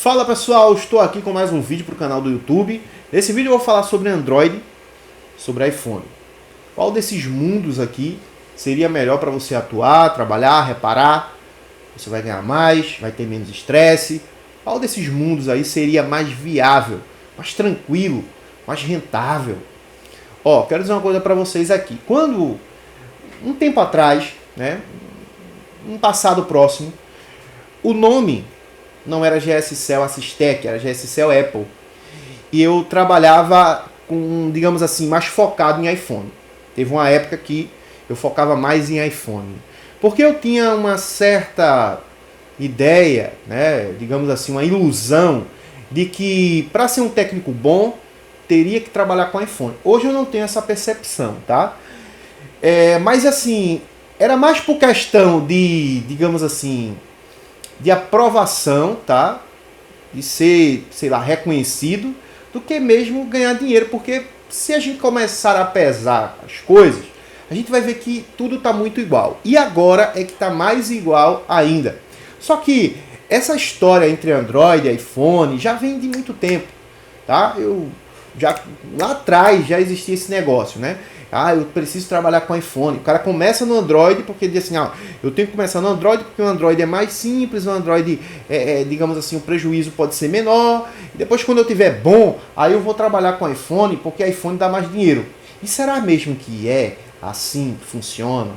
Fala pessoal, estou aqui com mais um vídeo para o canal do YouTube. Nesse vídeo eu vou falar sobre Android, sobre iPhone. Qual desses mundos aqui seria melhor para você atuar, trabalhar, reparar? Você vai ganhar mais, vai ter menos estresse. Qual desses mundos aí seria mais viável, mais tranquilo, mais rentável? Ó, quero dizer uma coisa para vocês aqui. Quando, um tempo atrás, né, um passado próximo, o nome não era GSCell Assistec, era GSCell Apple. E eu trabalhava com, digamos assim, mais focado em iPhone. Teve uma época que eu focava mais em iPhone. Porque eu tinha uma certa ideia, né, digamos assim, uma ilusão de que para ser um técnico bom, teria que trabalhar com iPhone. Hoje eu não tenho essa percepção, tá? Mas assim, era mais por questão de, digamos assim, de aprovação, tá? De ser, sei lá, reconhecido, do que mesmo ganhar dinheiro, porque se a gente começar a pesar as coisas, a gente vai ver que tudo está muito igual. E agora é que está mais igual ainda. Só que essa história entre Android e iPhone já vem de muito tempo, tá? Lá atrás já existia esse negócio, né? Ah, eu preciso trabalhar com iPhone. O cara começa no Android porque diz assim, eu tenho que começar no Android porque o Android é mais simples, o Android, digamos assim, o prejuízo pode ser menor. E depois, quando eu tiver bom, aí eu vou trabalhar com iPhone porque iPhone dá mais dinheiro. E será mesmo que é assim que funciona?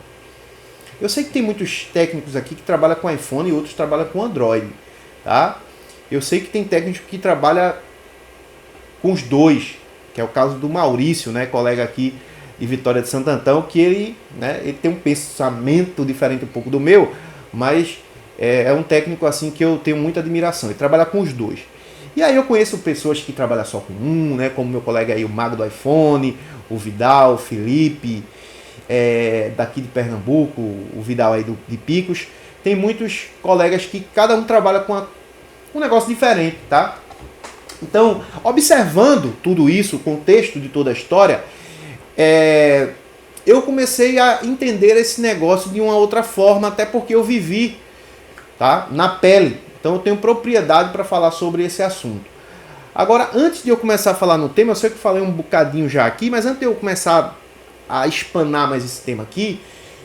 Eu sei que tem muitos técnicos aqui que trabalham com iPhone e outros trabalham com Android, tá? Eu sei que tem técnicos que trabalham com os dois, que é o caso do Maurício, né, colega aqui de Vitória de Santo Antão, que ele tem um pensamento diferente um pouco do meu, mas é um técnico assim que eu tenho muita admiração. Ele trabalha com os dois. E aí eu conheço pessoas que trabalham só com um, né, como meu colega aí, o Mago do iPhone, o Vidal, o Felipe, daqui de Pernambuco, o Vidal aí de Picos. Tem muitos colegas que cada um trabalha com um negócio diferente, tá? Então, observando tudo isso, o contexto de toda a história, eu comecei a entender esse negócio de uma outra forma, até porque eu vivi, tá, na pele. Então eu tenho propriedade para falar sobre esse assunto. Agora, antes de eu começar a falar no tema, eu sei que eu falei um bocadinho já aqui, mas antes de eu começar a espanar mais esse tema aqui,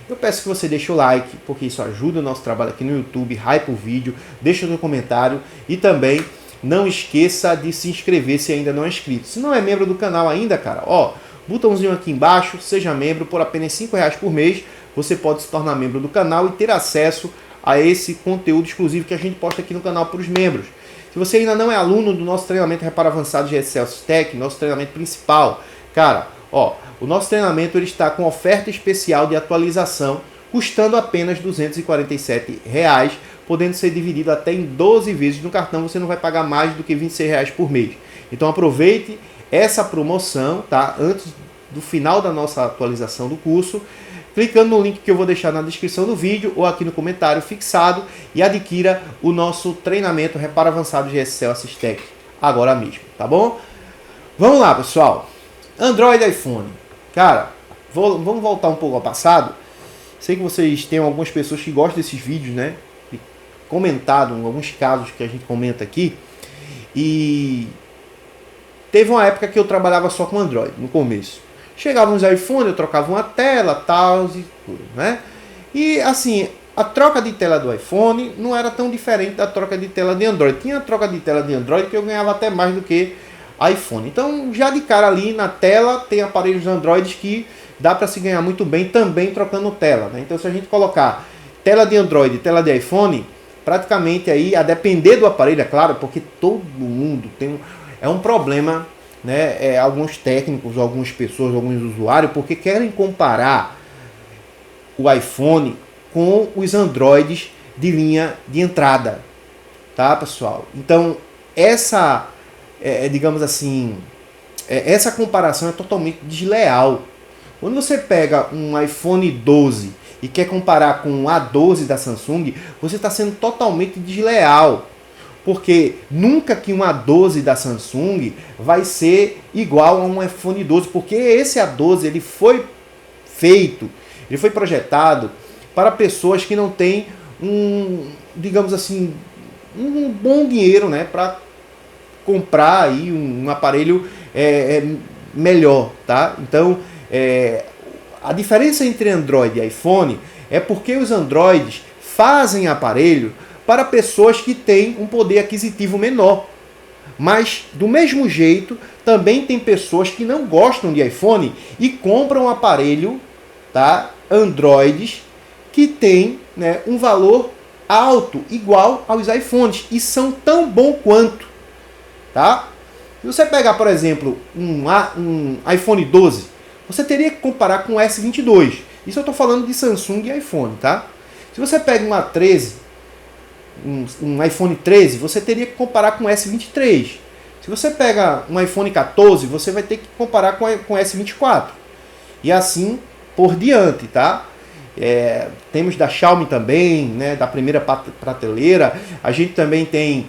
eu peço que você deixe o like, porque isso ajuda o nosso trabalho aqui no YouTube, hype o vídeo, deixa o seu comentário e também não esqueça de se inscrever se ainda não é inscrito. Se não é membro do canal ainda, cara, ó, botãozinho aqui embaixo, seja membro, por apenas R$5 por mês, você pode se tornar membro do canal e ter acesso a esse conteúdo exclusivo que a gente posta aqui no canal para os membros. Se você ainda não é aluno do nosso treinamento Reparo Avançado GSCell Assistec, nosso treinamento principal, cara, ó, o nosso treinamento ele está com oferta especial de atualização, custando apenas R$247, podendo ser dividido até em 12 vezes no cartão. Você não vai pagar mais do que R$26 por mês. Então aproveite essa promoção, tá? Antes do final da nossa atualização do curso, clicando no link que eu vou deixar na descrição do vídeo ou aqui no comentário fixado e adquira o nosso treinamento Reparo Avançado GSCell Assistec agora mesmo, tá bom? Vamos lá, pessoal. Android e iPhone. Cara, vamos voltar um pouco ao passado. Sei que vocês têm algumas pessoas que gostam desses vídeos, né? Comentado em alguns casos que a gente comenta aqui. E teve uma época que eu trabalhava só com Android, no começo. Chegavam os iPhone, eu trocava uma tela, tal, e tudo, né? E assim, a troca de tela do iPhone não era tão diferente da troca de tela de Android. Tinha a troca de tela de Android que eu ganhava até mais do que iPhone. Então, já de cara ali na tela, tem aparelhos Android que dá para se ganhar muito bem também trocando tela, né? Então, se a gente colocar tela de Android e tela de iPhone, praticamente aí, a depender do aparelho, é claro, porque todo mundo tem um problema, né? Alguns técnicos, algumas pessoas, alguns usuários, porque querem comparar o iPhone com os Androids de linha de entrada, tá, pessoal? Então, digamos assim, essa comparação é totalmente desleal. Quando você pega um iPhone 12 e quer comparar com um A12 da Samsung, você está sendo totalmente desleal. Porque nunca que um A12 da Samsung vai ser igual a um iPhone 12, porque esse A12 ele foi projetado para pessoas que não têm digamos assim, um bom dinheiro, né, para comprar aí um aparelho melhor, tá? Então, a diferença entre Android e iPhone é porque os Androids fazem aparelho para pessoas que têm um poder aquisitivo menor. Mas, do mesmo jeito, também tem pessoas que não gostam de iPhone e compram um aparelho, tá, Androids, que tem, né, um valor alto, igual aos iPhones, e são tão bom quanto. Tá? Se você pegar, por exemplo, um iPhone 12, você teria que comparar com o S22. Isso eu estou falando de Samsung e iPhone, tá? Se você pega um A13, um iPhone 13, você teria que comparar com o S23. Se você pega um iPhone 14, você vai ter que comparar com o S24. E assim por diante, tá? Temos da Xiaomi também, né, da primeira prateleira. A gente também tem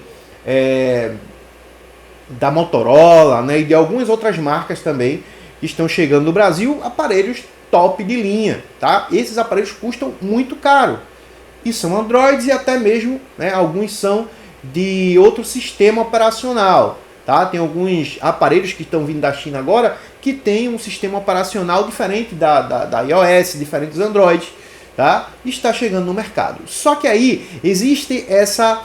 da Motorola, né, e de algumas outras marcas também que estão chegando no Brasil, aparelhos top de linha, tá? Esses aparelhos custam muito caro e são Androids e até mesmo, né, alguns são de outro sistema operacional, tá? Tem alguns aparelhos que estão vindo da China agora que tem um sistema operacional diferente da iOS, diferente dos Androids, tá? E está chegando no mercado. Só que aí existe essa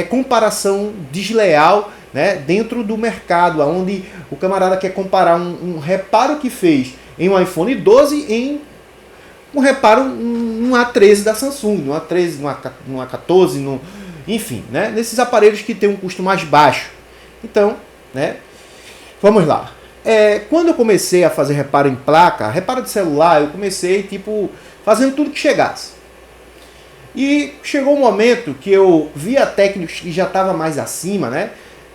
comparação desleal, né, dentro do mercado, onde o camarada quer comparar um reparo que fez em um iPhone 12 em um reparo num A13 da Samsung, no A13, no A14, enfim, né, nesses aparelhos que tem um custo mais baixo. Então, né, vamos lá. Quando eu comecei a fazer reparo em placa, reparo de celular, eu comecei fazendo tudo que chegasse. E chegou um momento que eu via técnicos que já estavam mais acima, né?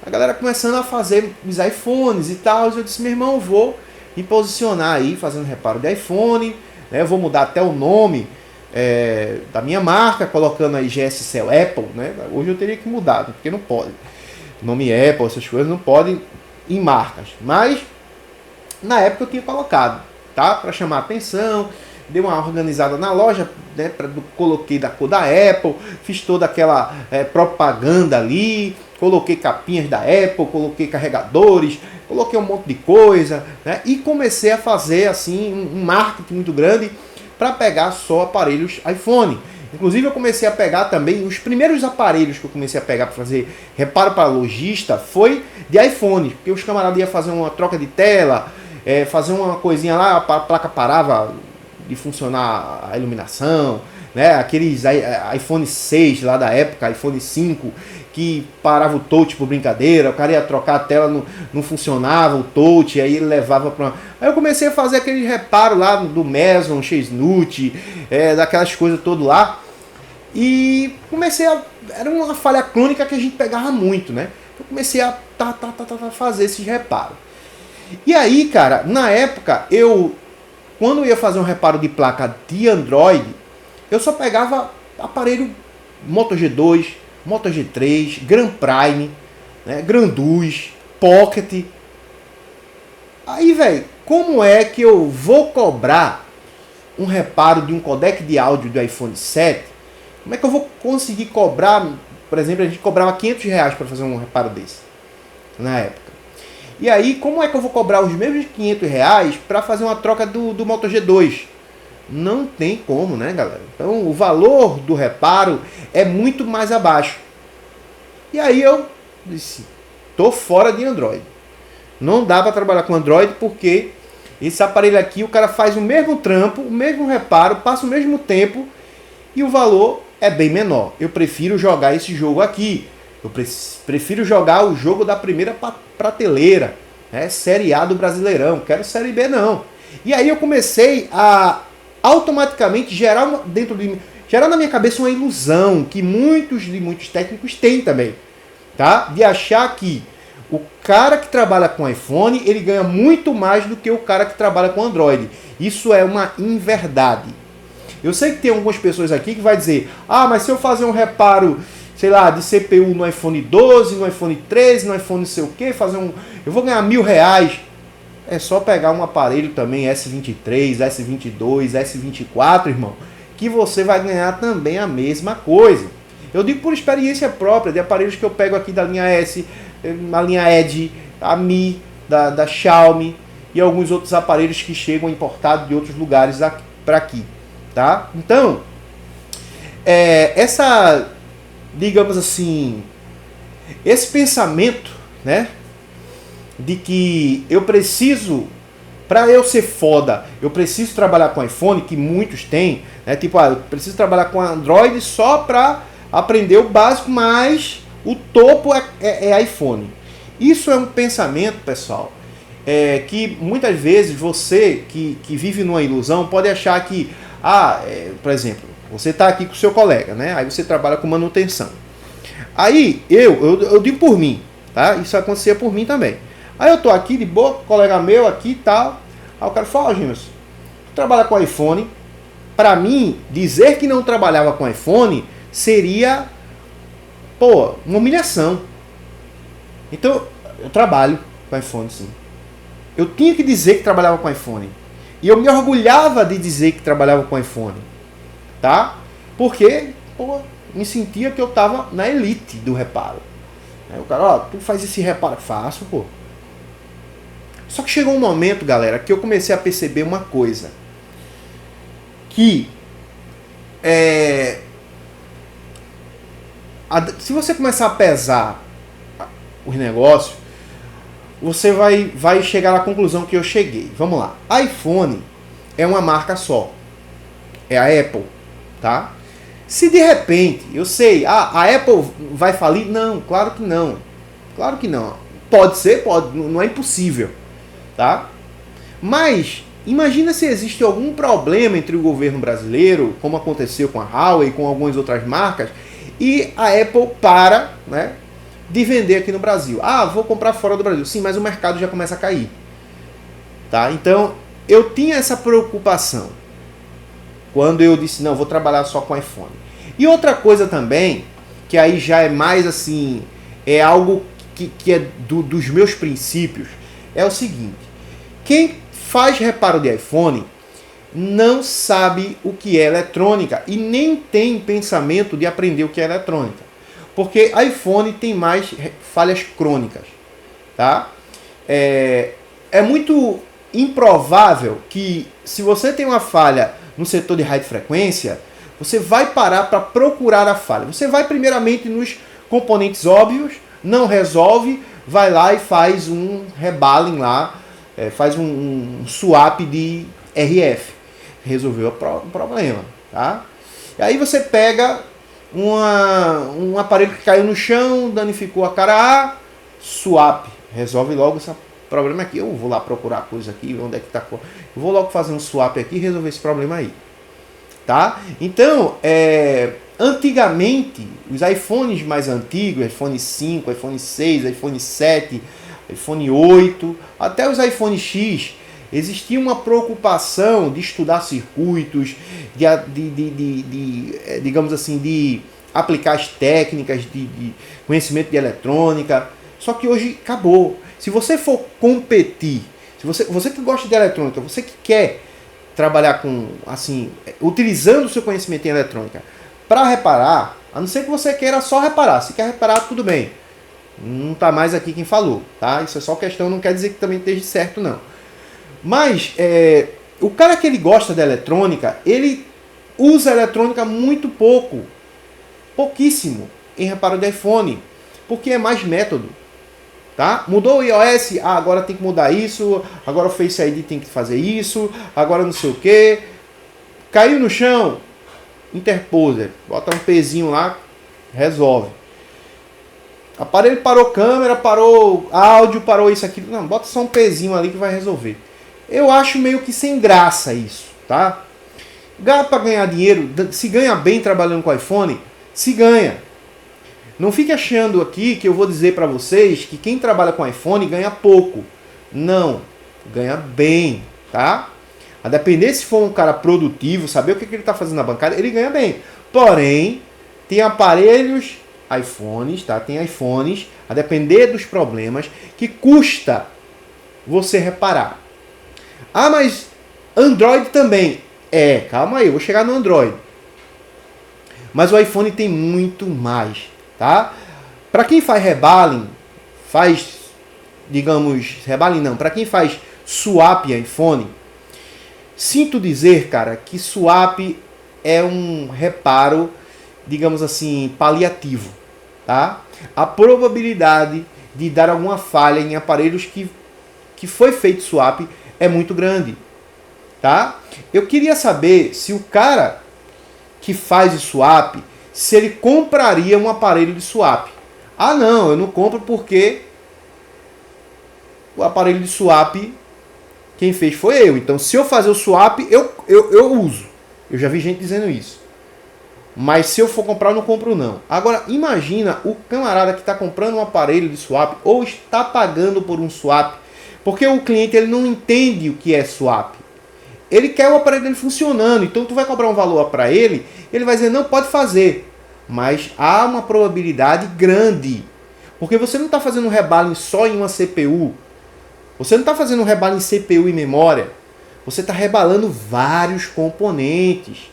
A galera começando a fazer os iPhones e tal. Eu disse, meu irmão, eu vou me posicionar aí fazendo reparo de iPhone, né? Eu vou mudar até o nome da minha marca, colocando aí GS Cell Apple, né? Hoje eu teria que mudar, porque não pode. O nome Apple, essas coisas não podem em marcas. Mas na época eu tinha colocado, tá? Para chamar a atenção. Dei uma organizada na loja, né, coloquei da cor da Apple, fiz toda aquela propaganda ali, coloquei capinhas da Apple, coloquei carregadores, coloquei um monte de coisa, né, e comecei a fazer assim um marketing muito grande para pegar só aparelhos iPhone. Inclusive eu comecei a pegar também, os primeiros aparelhos que eu comecei a pegar para fazer reparo para lojista foi de iPhone, porque os camaradas iam fazer uma troca de tela, fazer uma coisinha lá, a placa parava de funcionar a iluminação, né? Aqueles iPhone 6 lá da época, iPhone 5, que parava o touch por brincadeira, o cara ia trocar a tela, não funcionava o touch, aí ele levava para... Aí eu comecei a fazer aquele reparo lá do Meson, Chestnut, daquelas coisas todas lá, e comecei era uma falha crônica que a gente pegava muito, né? Eu comecei a fazer esses reparos. E aí, cara, na época, quando eu ia fazer um reparo de placa de Android, eu só pegava aparelho Moto G2, Moto G3, Grand Prime, né, Granduz, Pocket. Aí, velho, como é que eu vou cobrar um reparo de um codec de áudio do iPhone 7? Como é que eu vou conseguir cobrar? Por exemplo, a gente cobrava R$500 para fazer um reparo desse, na época. E aí, como é que eu vou cobrar os mesmos R$500 para fazer uma troca do Moto G2? Não tem como, né, galera? Então, o valor do reparo é muito mais abaixo. E aí eu disse, tô fora de Android. Não dá para trabalhar com Android porque esse aparelho aqui, o cara faz o mesmo trampo, o mesmo reparo, passa o mesmo tempo e o valor é bem menor. Eu prefiro jogar esse jogo aqui. Eu prefiro jogar o jogo da primeira prateleira, né? Série A do Brasileirão, quero Série B não. E aí eu comecei a automaticamente gerar na minha cabeça uma ilusão que muitos técnicos têm também, tá? De achar que o cara que trabalha com iPhone, ele ganha muito mais do que o cara que trabalha com Android. Isso é uma inverdade. Eu sei que tem algumas pessoas aqui que vai dizer, mas se eu fazer um reparo, sei lá, de CPU no iPhone 12, no iPhone 13, no iPhone não sei o que, eu vou ganhar R$1.000. É só pegar um aparelho também S23, S22, S24, irmão, que você vai ganhar também a mesma coisa. Eu digo por experiência própria, de aparelhos que eu pego aqui da linha S, a linha Edge, a Mi, da Xiaomi e alguns outros aparelhos que chegam importados de outros lugares para aqui, tá? Então, digamos assim, esse pensamento, né, de que eu preciso, para eu ser foda, eu preciso trabalhar com iPhone, que muitos têm, né, tipo, eu preciso trabalhar com Android só para aprender o básico, mas o topo é iPhone. Isso é um pensamento, pessoal, que muitas vezes você que vive numa ilusão pode achar que, por exemplo, você está aqui com o seu colega, né? Aí você trabalha com manutenção. Aí eu digo por mim, tá? Isso acontecia por mim também. Aí eu tô aqui de boa, colega meu aqui e tal. Aí o cara fala, Gêmeos, tu trabalha com iPhone. Para mim, dizer que não trabalhava com iPhone seria, uma humilhação. Então, eu trabalho com iPhone, sim. Eu tinha que dizer que trabalhava com iPhone. E eu me orgulhava de dizer que trabalhava com iPhone. Tá? Porque, me sentia que eu tava na elite do reparo. Aí o cara, tu faz esse reparo? Faço, pô. Só que chegou um momento, galera, que eu comecei a perceber uma coisa. Que se você começar a pesar os negócios, você vai chegar à conclusão que eu cheguei. Vamos lá. iPhone é uma marca só. É a Apple, tá? Se de repente, eu sei, a Apple vai falir? Não, claro que não. Claro que não. Pode ser, pode, não é impossível, tá? Mas imagina se existe algum problema entre o governo brasileiro, como aconteceu com a Huawei e com algumas outras marcas, e a Apple para, né, de vender aqui no Brasil. Vou comprar fora do Brasil. Sim, mas o mercado já começa a cair. Tá? Então, eu tinha essa preocupação quando eu disse, não, vou trabalhar só com iPhone. E outra coisa também, que aí já é mais assim, é algo que é dos meus princípios, é o seguinte: quem faz reparo de iPhone não sabe o que é eletrônica e nem tem pensamento de aprender o que é eletrônica. Porque iPhone tem mais falhas crônicas. Tá? É muito improvável que, se você tem uma falha no setor de rádio frequência, você vai parar para procurar a falha. Você vai primeiramente nos componentes óbvios, não resolve, vai lá e faz um rebalem lá, faz um swap de RF. Resolveu o problema. Tá? E aí você pega um aparelho que caiu no chão, danificou a cara A, swap. Resolve logo esse problema aqui. Eu vou lá procurar a coisa aqui, onde é que está. Eu vou logo fazer um swap aqui e resolver esse problema aí. Tá? Então, antigamente, os iPhones mais antigos, iPhone 5, iPhone 6, iPhone 7, iPhone 8, até os iPhone X, existia uma preocupação de estudar circuitos, digamos assim, de aplicar as técnicas de conhecimento de eletrônica. Só que hoje acabou. Se você for competir, se você que gosta de eletrônica, você que quer trabalhar com, assim, utilizando o seu conhecimento em eletrônica para reparar, a não ser que você queira só reparar. Se quer reparar, tudo bem. Não está mais aqui quem falou, tá? Isso é só questão, não quer dizer que também esteja certo, não. Mas o cara que ele gosta da eletrônica, ele usa a eletrônica muito pouco, pouquíssimo, em reparo de iPhone, porque é mais método. Tá? Mudou o iOS, agora tem que mudar isso, agora o Face ID tem que fazer isso, agora não sei o que. Caiu no chão, interposer, bota um pezinho lá, resolve. Aparelho parou câmera, parou áudio, parou isso aqui. Não, bota só um pezinho ali que vai resolver. Eu acho meio que sem graça isso, tá? Ganha para ganhar dinheiro, se ganha bem trabalhando com iPhone, se ganha. Não fique achando aqui que eu vou dizer para vocês que quem trabalha com iPhone ganha pouco. Não, ganha bem, tá? A depender se for um cara produtivo, saber o que ele está fazendo na bancada, ele ganha bem. Porém, tem aparelhos, iPhones, tá? Tem iPhones, a depender dos problemas, que custa você reparar. Mas Android também. Calma aí, eu vou chegar no Android. Mas o iPhone tem muito mais, tá? Para quem faz rebaling, para quem faz swap iPhone, sinto dizer, cara, que swap é um reparo, digamos assim, paliativo, tá? A probabilidade de dar alguma falha em aparelhos que foi feito swap é muito grande, tá? Eu queria saber se o cara que faz o swap, se ele compraria um aparelho de swap. Ah, não, eu não compro porque o aparelho de swap quem fez foi eu. Então, se eu fazer o swap, eu uso. Eu já vi gente dizendo isso. Mas se eu for comprar, eu não compro não. Agora, imagina o camarada que está comprando um aparelho de swap ou está pagando por um swap, porque o cliente ele não entende o que é swap. Ele quer o aparelho dele funcionando, então tu vai cobrar um valor para ele, ele vai dizer, não, pode fazer. Mas há uma probabilidade grande, porque você não está fazendo um rebaling só em uma CPU, você não está fazendo um rebaling em CPU e memória, você está rebalando vários componentes,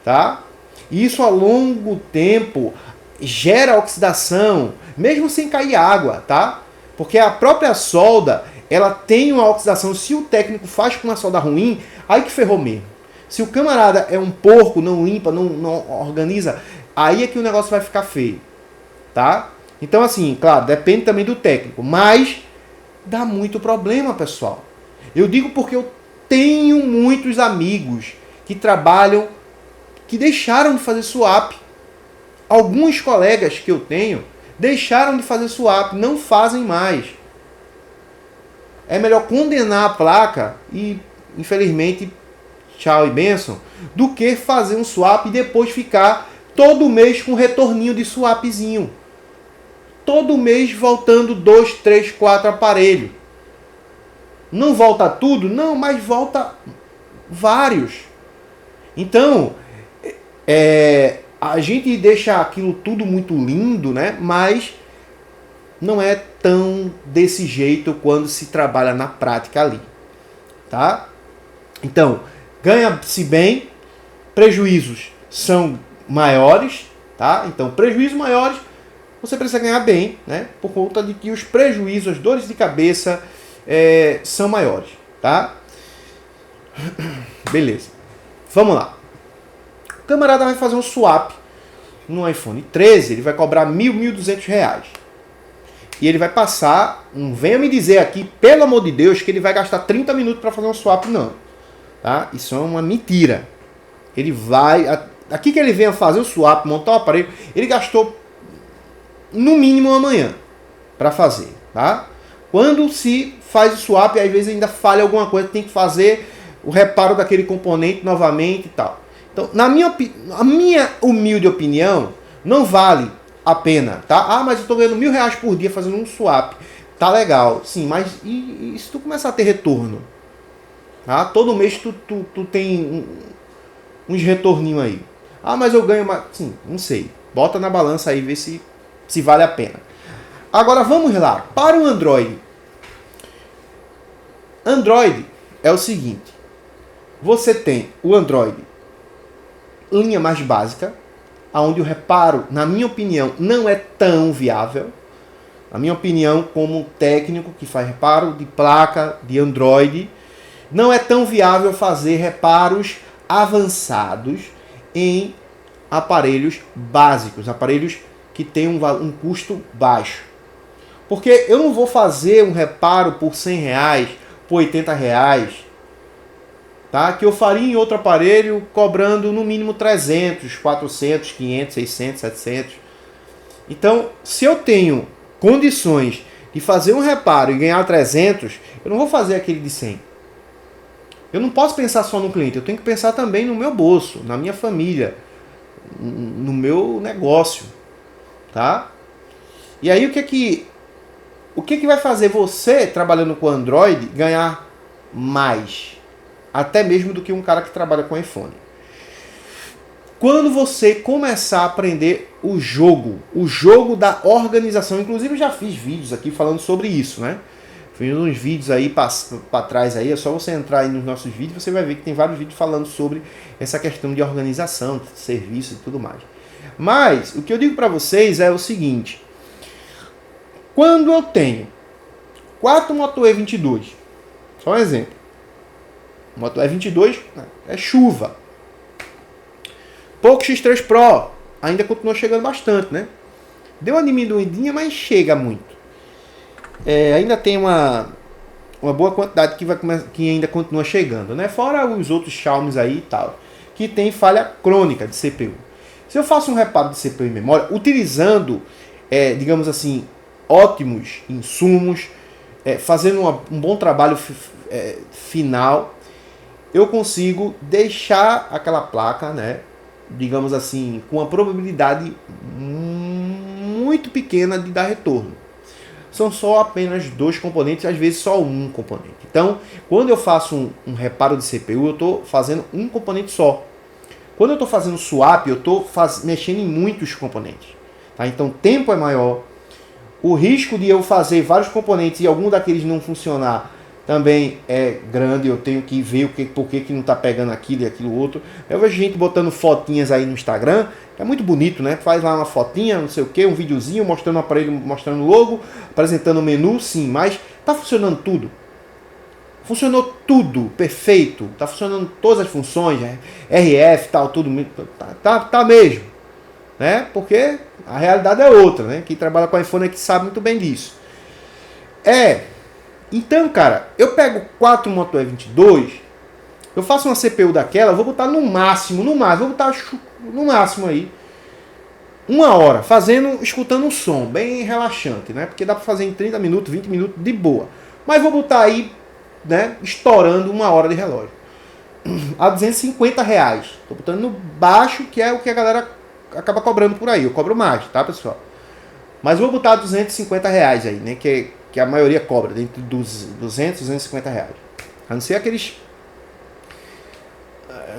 tá? E isso a longo tempo gera oxidação, mesmo sem cair água, tá? Porque a própria solda, ela tem uma oxidação. Se o técnico faz com uma solda ruim, aí que ferrou mesmo. Se o camarada é um porco, não limpa, não organiza, aí é que o negócio vai ficar feio, tá? Então assim, claro, depende também do técnico, mas dá muito problema, pessoal. Eu digo porque eu tenho muitos amigos que trabalham, que deixaram de fazer swap. Alguns colegas que eu tenho deixaram de fazer swap, não fazem mais. É melhor condenar a placa e, infelizmente, tchau e benção, do que fazer um swap e depois ficar todo mês com um retorninho de swapzinho. Todo mês voltando 2, 3, 4 aparelhos. Não volta tudo? Não, mas volta vários. Então, a gente deixa aquilo tudo muito lindo, né? Mas não é tão desse jeito quando se trabalha na prática ali, tá? Então, ganha-se bem, prejuízos são maiores, tá? Então, prejuízos maiores, você precisa ganhar bem, né? Por conta de que os prejuízos, as dores de cabeça são maiores, tá? Beleza. Vamos lá. O camarada vai fazer um swap no iPhone 13, ele vai cobrar R$1.200. E ele vai passar, venha me dizer aqui, pelo amor de Deus, que ele vai gastar 30 minutos para fazer um swap, não. Tá? Isso é uma mentira. Ele vai, aqui que ele venha fazer o swap, montar o aparelho, ele gastou no mínimo uma manhã para fazer, tá? Quando se faz o swap, às vezes ainda falha alguma coisa, tem que fazer o reparo daquele componente novamente e tal. Então, a minha humilde opinião, não vale a pena, tá? Ah, mas eu estou ganhando R$1.000 por dia fazendo um swap. Tá legal, sim, mas e se tu começar a ter retorno? Tá? Todo mês tu tem uns retorninhos aí. Ah, mas eu ganho mais. Sim, não sei. Bota na balança aí, vê se vale a pena. Agora vamos lá. Para o Android. Android é o seguinte. Você tem o Android linha mais básica, onde o reparo, na minha opinião, não é tão viável. Na minha opinião, como técnico que faz reparo de placa de Android, não é tão viável fazer reparos avançados em aparelhos básicos, aparelhos que têm um custo baixo. Porque eu não vou fazer um reparo por R$100, por R$80, tá? Que eu faria em outro aparelho cobrando no mínimo 300, 400, 500, 600, 700. Então, se eu tenho condições de fazer um reparo e ganhar 300, eu não vou fazer aquele de 100. Eu não posso pensar só no cliente, eu tenho que pensar também no meu bolso, na minha família, no meu negócio, tá? E aí o que vai fazer você, trabalhando com Android, ganhar mais? Até mesmo do que um cara que trabalha com iPhone. Quando você começar a aprender o jogo da organização, inclusive eu já fiz vídeos aqui falando sobre isso, né? Fiz uns vídeos aí para trás aí, é só você entrar aí nos nossos vídeos, você vai ver que tem vários vídeos falando sobre essa questão de organização, de serviço e tudo mais. Mas o que eu digo para vocês é o seguinte: quando eu tenho 4 Moto E22, só um exemplo, Moto E22 é chuva, Poco X3 Pro ainda continua chegando bastante, né? Deu uma diminuidinha, mas chega muito. Ainda tem uma boa quantidade que ainda continua chegando, né? Fora os outros Xiaomi aí e tal, que tem falha crônica de CPU. Se eu faço um reparo de CPU e memória, utilizando, digamos assim, ótimos insumos, fazendo um bom trabalho final, eu consigo deixar aquela placa, né, digamos assim, com uma probabilidade muito pequena de dar retorno. São só apenas 2 componentes, às vezes só um componente. Então, quando eu faço um reparo de CPU, eu estou fazendo um componente só. Quando eu estou fazendo swap, eu estou mexendo em muitos componentes. Tá? Então, o tempo é maior. O risco de eu fazer vários componentes e algum daqueles não funcionar também é grande. Eu tenho que ver por que não está pegando aquilo e aquilo outro. Eu vejo gente botando fotinhas aí no Instagram, que é muito bonito, né? Faz lá uma fotinha, não sei o que, um videozinho mostrando o aparelho, mostrando o logo, apresentando o menu, sim, mas está funcionando tudo. Funcionou tudo, perfeito. Tá funcionando todas as funções, RF, tal, tudo. Tá mesmo. Né? Porque a realidade é outra, né? Quem trabalha com iPhone é que sabe muito bem disso. Então, cara, eu pego 4 Moto E22, eu faço uma CPU daquela, vou botar no máximo, vou botar no máximo aí, 1 hora, escutando um som bem relaxante, né? Porque dá pra fazer em 30 minutos, 20 minutos de boa. Mas vou botar aí, né, estourando 1 hora de relógio. A R$250. Tô botando no baixo, que é o que a galera acaba cobrando por aí. Eu cobro mais, tá, pessoal? Mas vou botar R$250 aí, né? Que a maioria cobra, dentro dos 200, R$250. A não ser aqueles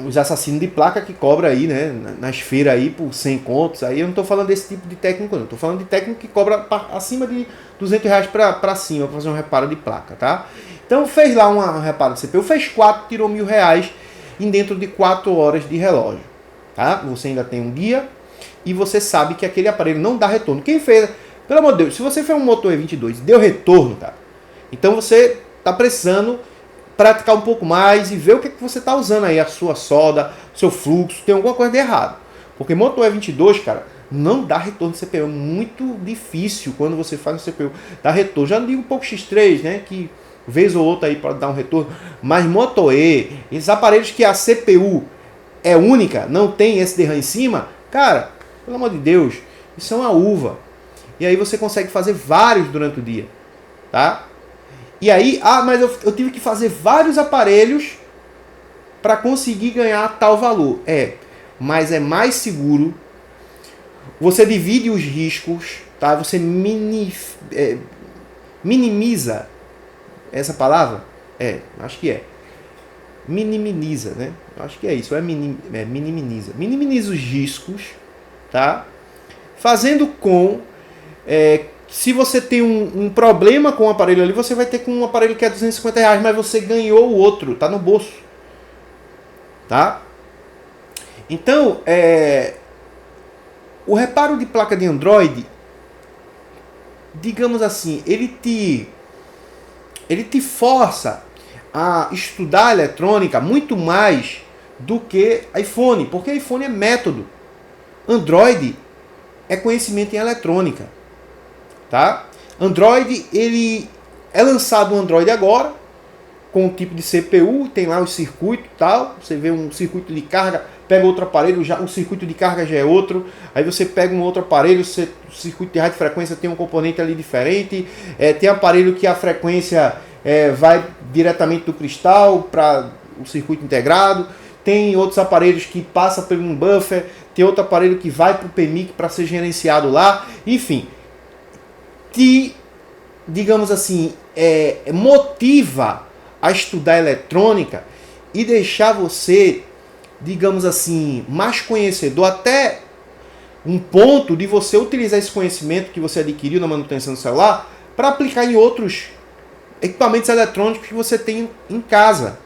os assassinos de placa que cobra aí, né? Nas feiras aí por 100 contos. Aí eu não tô falando desse tipo de técnico, não. Tô falando de técnico que cobra acima de R$200 pra cima pra fazer um reparo de placa, tá? Então fez lá um reparo de CPU, fez 4, tirou R$1.000 em dentro de 4 horas de relógio, tá? Você ainda tem um guia e você sabe que aquele aparelho não dá retorno. Quem fez, pelo amor de Deus, se você fez um Moto E22 e deu retorno, cara, então você tá precisando praticar um pouco mais e ver o que você tá usando aí, a sua solda, seu fluxo, tem alguma coisa de errado. Porque Moto E22, cara, não dá retorno de CPU, é muito difícil quando você faz um CPU dar retorno. Já não digo um pouco X3, né, que vez ou outra aí pode dar um retorno, mas Moto E, esses aparelhos que a CPU é única, não tem esse DRAM em cima, cara, pelo amor de Deus, isso é uma uva. E aí você consegue fazer vários durante o dia, tá? E aí, mas eu tive que fazer vários aparelhos para conseguir ganhar tal valor. Mas é mais seguro. Você divide os riscos, tá? Você minimiza essa palavra? Acho que é. Minimiza, né? Acho que é isso. Minimiza. Minimiza os riscos, tá? Fazendo com se você tem um problema com o aparelho ali, você vai ter com um aparelho que é R$250, mas você ganhou o outro, tá no bolso, tá? Então, o reparo de placa de Android, digamos assim, ele te força a estudar eletrônica muito mais do que iPhone, porque iPhone é método, Android é conhecimento em eletrônica. Tá? Android, ele é lançado um Android agora com um tipo de CPU, tem lá os circuitos e tal, você vê um circuito de carga, pega outro aparelho, o circuito de carga já é outro, aí você pega um outro aparelho, o circuito de radiofrequência tem um componente ali diferente, tem aparelho que a frequência vai diretamente do cristal para o circuito integrado, tem outros aparelhos que passam por um buffer, tem outro aparelho que vai para o PMIC para ser gerenciado lá, enfim, digamos assim, motiva a estudar eletrônica e deixar você, digamos assim, mais conhecedor, até um ponto de você utilizar esse conhecimento que você adquiriu na manutenção do celular para aplicar em outros equipamentos eletrônicos que você tem em casa.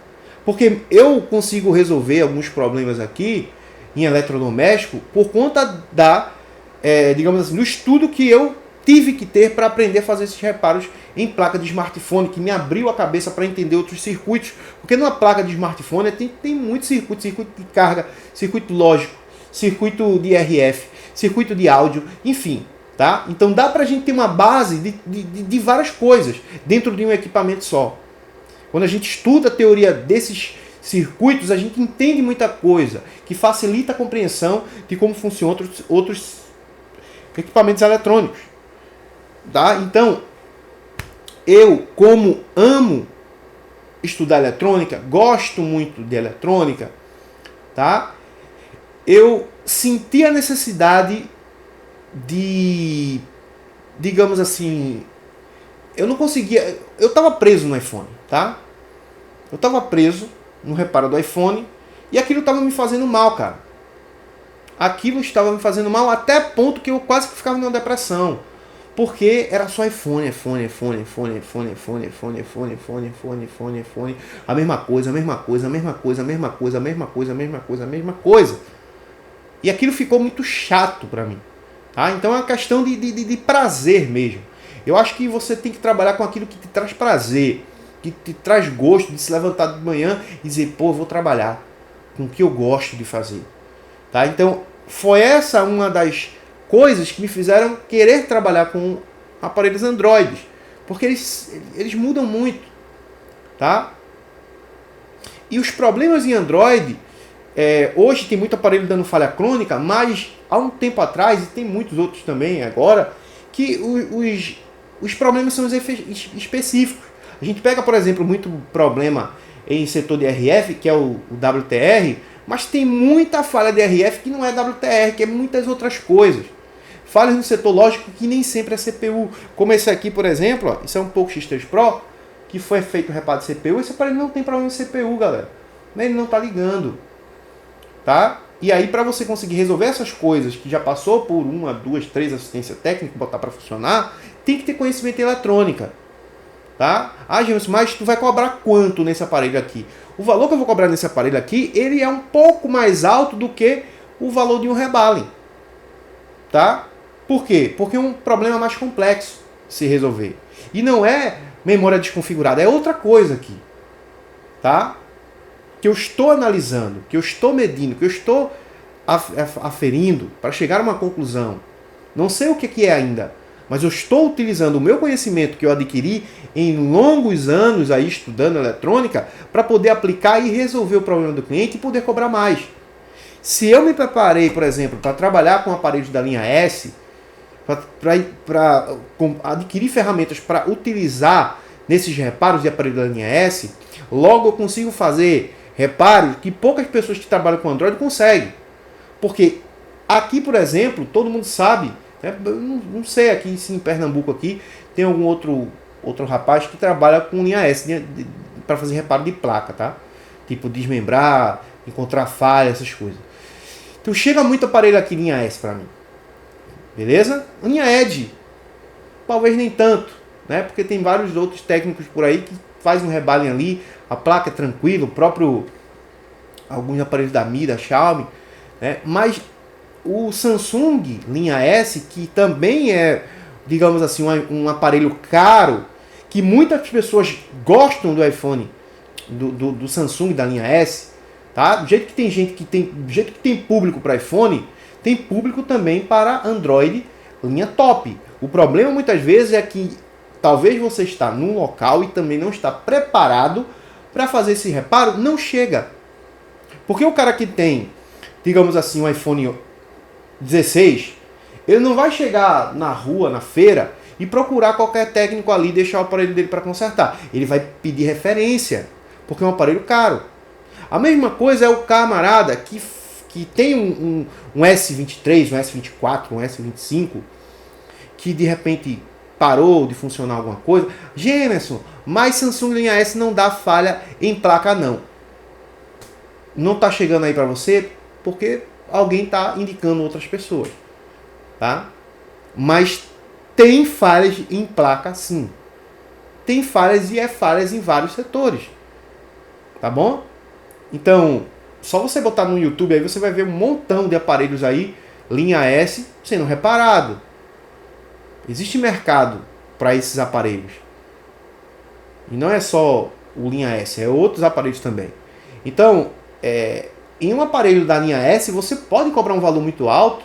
Porque eu consigo resolver alguns problemas aqui em eletrodoméstico por conta digamos assim, do estudo que eu tive que ter para aprender a fazer esses reparos em placa de smartphone, que me abriu a cabeça para entender outros circuitos. Porque numa placa de smartphone tem muitos circuitos, circuito de carga, circuito lógico, circuito de RF, circuito de áudio, enfim. Tá? Então dá para a gente ter uma base de várias coisas dentro de um equipamento só. Quando a gente estuda a teoria desses circuitos, a gente entende muita coisa, que facilita a compreensão de como funcionam outros equipamentos eletrônicos. Tá? Então, eu, como amo estudar eletrônica, gosto muito de eletrônica, tá? Eu senti a necessidade de, digamos assim, eu não conseguia, eu estava preso no iPhone, tá? Eu estava preso no reparo do iPhone e aquilo estava me fazendo mal, cara. Aquilo estava me fazendo mal até ponto que eu quase que ficava numa depressão. Porque era só iPhone. A mesma coisa. E aquilo ficou muito chato pra mim. Tá? Então é uma questão de prazer mesmo. Eu acho que você tem que trabalhar com aquilo que te traz prazer, que te traz gosto de se levantar de manhã e dizer, pô, eu vou trabalhar com o que eu gosto de fazer. Tá? Então foi essa uma das coisas que me fizeram querer trabalhar com aparelhos Android, porque eles mudam muito, tá? E os problemas em Android, hoje tem muito aparelho dando falha crônica, mas há um tempo atrás, e tem muitos outros também agora, que os problemas são específicos. A gente pega, por exemplo, muito problema em setor de RF, que é o WTR, mas tem muita falha de RF que não é WTR, que é muitas outras coisas. Falhas no setor lógico que nem sempre é CPU. Como esse aqui, por exemplo, ó, isso é um pouco X3 Pro, que foi feito o reparo de CPU. Esse aparelho não tem problema de CPU, galera. Ele não está ligando. Tá? E aí, para você conseguir resolver essas coisas que já passou por 1, 2, 3 assistência técnica, botar para funcionar, tem que ter conhecimento em eletrônica. Tá? Ah, James, mas tu vai cobrar quanto nesse aparelho aqui? O valor que eu vou cobrar nesse aparelho aqui, ele é um pouco mais alto do que o valor de um rebalem. Tá? Por quê? Porque é um problema mais complexo de se resolver. E não é memória desconfigurada, é outra coisa aqui. Tá? Que eu estou analisando, que eu estou medindo, que eu estou aferindo para chegar a uma conclusão. Não sei o que é ainda, mas eu estou utilizando o meu conhecimento que eu adquiri em longos anos aí estudando eletrônica para poder aplicar e resolver o problema do cliente e poder cobrar mais. Se eu me preparei, por exemplo, para trabalhar com aparelhos da linha S, para adquirir ferramentas para utilizar nesses reparos de aparelhos da linha S, logo eu consigo fazer reparos que poucas pessoas que trabalham com Android conseguem. Porque aqui, por exemplo, todo mundo sabe, né, não sei aqui se em Pernambuco aqui tem algum outro rapaz que trabalha com linha S para fazer reparo de placa, tá? Tipo desmembrar, encontrar falha, essas coisas. Então chega muito aparelho aqui linha S para mim. Beleza? Linha Edge, talvez nem tanto, né? Porque tem vários outros técnicos por aí que fazem um rebalem ali, a placa é tranquila, alguns aparelhos da Mi, da Xiaomi, né? Mas o Samsung linha S, que também é, digamos assim, um aparelho caro, que muitas pessoas gostam do iPhone, do Samsung da linha S, tá? Do jeito que tem gente do jeito que tem público para iPhone, tem público também para Android linha top. O problema muitas vezes é que talvez você está num local e também não está preparado para fazer esse reparo, não chega. Porque o cara que tem, digamos assim, um iPhone 16, ele não vai chegar na rua, na feira, e procurar qualquer técnico ali e deixar o aparelho dele para consertar. Ele vai pedir referência, porque é um aparelho caro. A mesma coisa é o camarada que tem um S23, um S24, um S25, que de repente parou de funcionar alguma coisa. Gemerson, mas Samsung linha S não dá falha em placa não. Não está chegando aí para você porque alguém está indicando outras pessoas. Tá? Mas tem falhas em placa sim. Tem falhas e falhas em vários setores. Tá bom? Então, só você botar no YouTube aí, você vai ver um montão de aparelhos aí, linha S, sendo reparado. Existe mercado para esses aparelhos. E não é só o linha S, é outros aparelhos também. Então, em um aparelho da linha S, você pode cobrar um valor muito alto,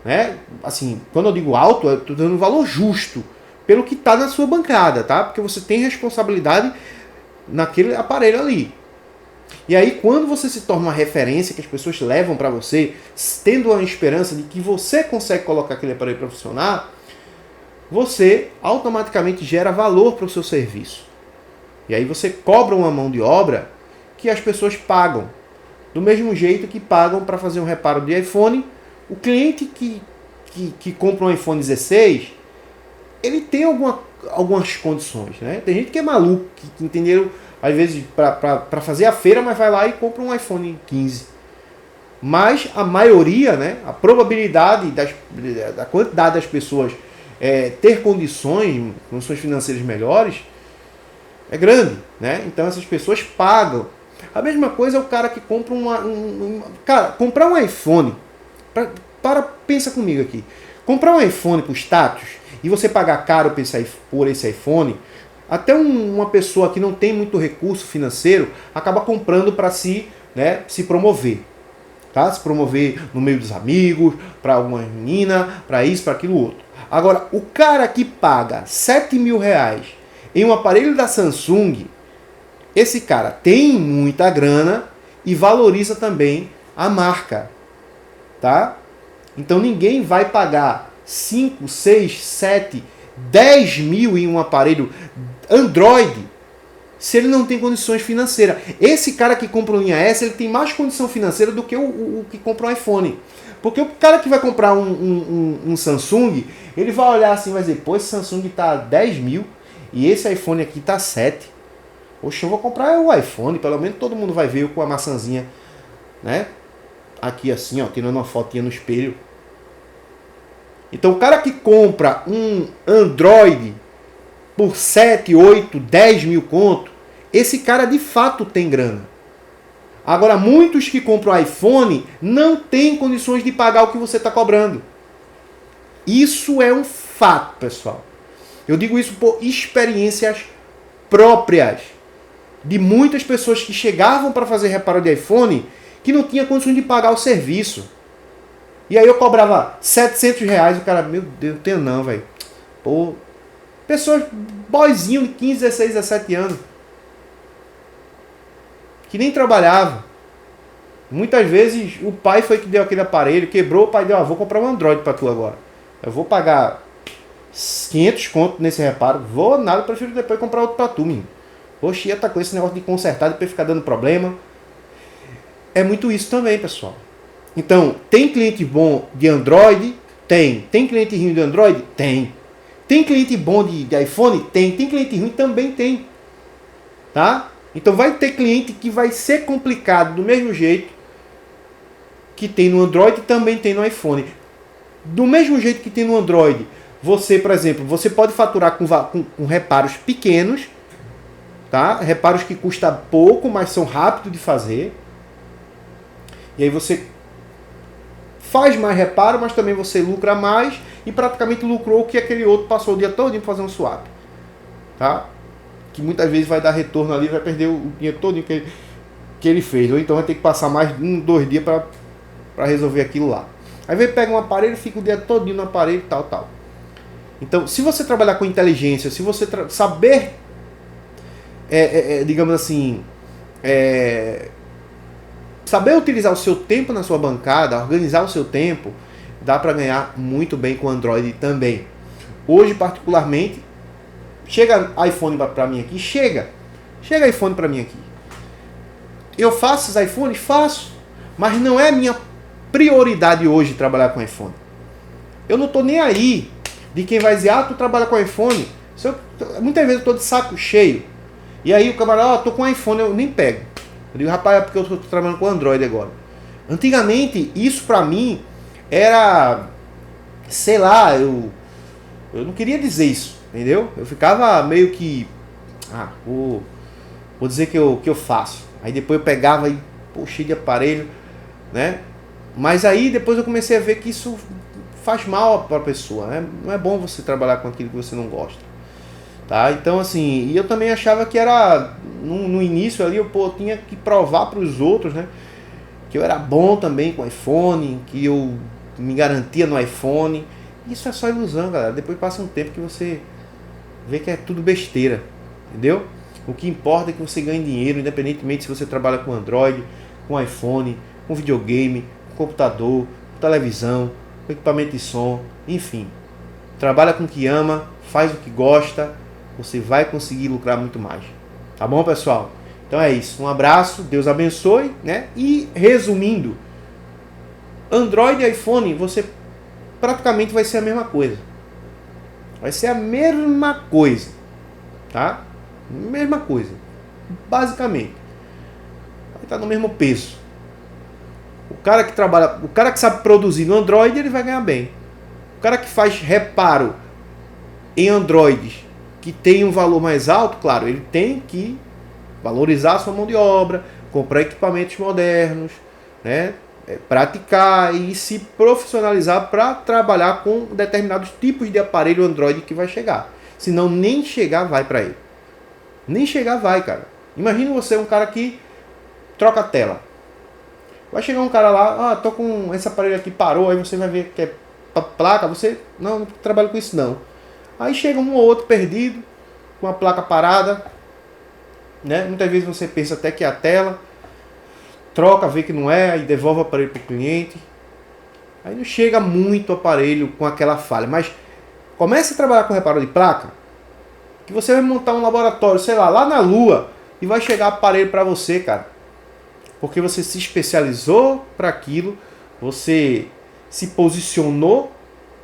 né? Assim, quando eu digo alto, eu estou dando um valor justo pelo que está na sua bancada, tá? Porque você tem responsabilidade naquele aparelho ali. E aí, quando você se torna uma referência que as pessoas levam para você, tendo a esperança de que você consegue colocar aquele aparelho para funcionar, você automaticamente gera valor para o seu serviço. E aí você cobra uma mão de obra que as pessoas pagam. Do mesmo jeito que pagam para fazer um reparo de iPhone, o cliente que compra um iPhone 16, ele tem algumas condições, né? Tem gente que é maluco, que entenderam, às vezes, para fazer a feira, mas vai lá e compra um iPhone 15. Mas a maioria, né, a probabilidade da quantidade das pessoas ter condições financeiras melhores é grande, né? Então essas pessoas pagam. A mesma coisa é o cara que compra cara, comprar um iPhone. Pensa comigo aqui. Comprar um iPhone por status e você pagar caro por esse iPhone, até uma pessoa que não tem muito recurso financeiro acaba comprando para se promover. Tá? Se promover no meio dos amigos, para alguma menina, para isso, para aquilo outro. Agora, o cara que paga 7 mil reais em um aparelho da Samsung, esse cara tem muita grana e valoriza também a marca. Tá? Então ninguém vai pagar 5, 6, 7, 10 mil em um aparelho Android se ele não tem condições financeiras. Esse cara que compra um linha S, ele tem mais condição financeira do que o que compra um iPhone. Porque o cara que vai comprar um Samsung, ele vai olhar assim e vai dizer, pô, esse Samsung tá 10 mil e esse iPhone aqui tá 7. Poxa, eu vou comprar o iPhone, pelo menos todo mundo vai ver eu com a maçãzinha, né? Aqui assim, ó, tirando uma fotinha no espelho. Então o cara que compra um Android por 7, 8, 10 mil conto, esse cara de fato tem grana. Agora, muitos que compram iPhone não têm condições de pagar o que você está cobrando. Isso é um fato, pessoal. Eu digo isso por experiências próprias de muitas pessoas que chegavam para fazer reparo de iPhone que não tinha condições de pagar o serviço. E aí eu cobrava 700 reais, o cara, meu Deus, não tenho não, velho. Pô, pessoas, boyzinho de 15, 16, 17 anos, que nem trabalhava. Muitas vezes o pai foi que deu aquele aparelho, quebrou, o pai deu, vou comprar um Android para tu agora. Eu vou pagar 500 conto nesse reparo, vou nada, prefiro depois comprar outro para tu, menino. Poxa, ia tá com esse negócio de consertar, depois ficar dando problema. É muito isso também, pessoal. Então, tem cliente bom de Android? Tem. Tem cliente ruim de Android? Tem. Tem cliente bom de iPhone? Tem. Tem cliente ruim? Também tem. Tá? Então vai ter cliente que vai ser complicado do mesmo jeito que tem no Android, também tem no iPhone. Do mesmo jeito que tem no Android, você, por exemplo, você pode faturar com reparos pequenos, tá? Reparos que custam pouco, mas são rápidos de fazer. E aí você faz mais reparo, mas também você lucra mais e praticamente lucrou o que aquele outro passou o dia todo para fazer um swap. Tá? Que muitas vezes vai dar retorno ali, vai perder o dinheiro todo que ele fez. Ou então vai ter que passar mais 1, 2 dias para resolver aquilo lá. Aí vem, pega um aparelho, fica o dia todo no aparelho, tal. Então, se você trabalhar com inteligência, se você saber, digamos assim, saber utilizar o seu tempo na sua bancada, organizar o seu tempo, dá para ganhar muito bem com Android também. Hoje, particularmente, chega iPhone para mim aqui, chega iPhone para mim aqui. Eu faço esses iPhones? Faço, mas não é minha prioridade hoje trabalhar com iPhone. Eu não tô nem aí de quem vai dizer, tu trabalha com iPhone. Muitas vezes eu tô de saco cheio. E aí o camarada, tô com iPhone, eu nem pego. Eu digo, rapaz, é porque eu tô trabalhando com Android agora. Antigamente, isso pra mim era, sei lá, eu não queria dizer isso, entendeu? Eu ficava meio que, vou dizer que eu faço. Aí depois eu pegava e pô, cheio de aparelho, né? Mas aí depois eu comecei a ver que isso faz mal para a pessoa, né? Não é bom você trabalhar com aquilo que você não gosta, tá? Então assim, e eu também achava que era no início ali eu tinha que provar para os outros, né? Que eu era bom também com iPhone, que eu me garantia no iPhone. Isso é só ilusão, galera. Depois passa um tempo que você vê que é tudo besteira, entendeu? O que importa é que você ganhe dinheiro, independentemente se você trabalha com Android, com iPhone, com videogame, com computador, com televisão, com equipamento de som, enfim. Trabalha com o que ama, faz o que gosta, você vai conseguir lucrar muito mais. Tá bom, pessoal? Então é isso. Um abraço, Deus abençoe, né? E resumindo, Android e iPhone, você praticamente vai ser a mesma coisa. Vai ser a mesma coisa, tá? Mesma coisa, basicamente. Vai estar no mesmo peso. O cara que trabalha, o cara que sabe produzir no Android, ele vai ganhar bem. O cara que faz reparo em Androids que tem um valor mais alto, claro, ele tem que valorizar a sua mão de obra, comprar equipamentos modernos, né? Praticar e se profissionalizar para trabalhar com determinados tipos de aparelho Android que vai chegar. Senão nem chegar vai para ele. Nem chegar vai, cara. Imagina você um cara que troca a tela. Vai chegar um cara lá, tô com esse aparelho aqui, parou, aí você vai ver que é placa, você não trabalha com isso não. Aí chega um ou outro perdido, com a placa parada, né? Muitas vezes você pensa até que é a tela, troca, vê que não é, aí devolve o aparelho para o cliente. Aí não chega muito aparelho com aquela falha, mas comece a trabalhar com reparo de placa, que você vai montar um laboratório, sei lá na Lua, e vai chegar aparelho para você, cara. Porque você se especializou para aquilo, você se posicionou,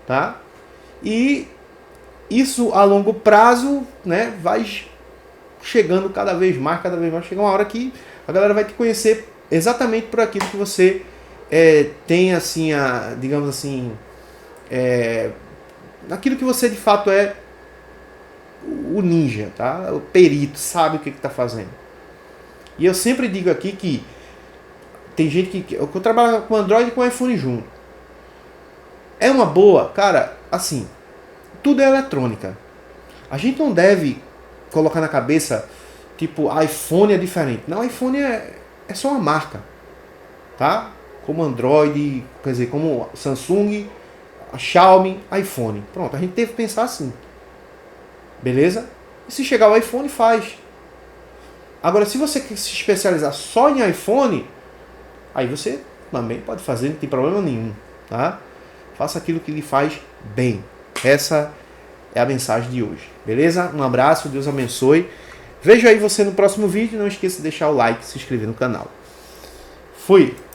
tá? E isso a longo prazo, né, vai chegando cada vez mais, chega uma hora que a galera vai te conhecer exatamente por aquilo que você tem, assim, digamos assim, aquilo que você de fato é o ninja, tá? O perito, sabe o que está fazendo. E eu sempre digo aqui que tem gente que eu trabalho com Android e com iPhone junto. É uma boa, cara, assim, tudo é eletrônica. A gente não deve colocar na cabeça, tipo, iPhone é diferente. Não, iPhone é só uma marca, tá? Como Android, quer dizer, como Samsung, a Xiaomi, iPhone. Pronto, a gente teve que pensar assim. Beleza? E se chegar o iPhone, faz. Agora, se você quer se especializar só em iPhone, aí você também pode fazer, não tem problema nenhum, tá? Faça aquilo que lhe faz bem. Essa é a mensagem de hoje, beleza? Um abraço, Deus abençoe. Vejo aí você no próximo vídeo. Não esqueça de deixar o like e se inscrever no canal. Fui!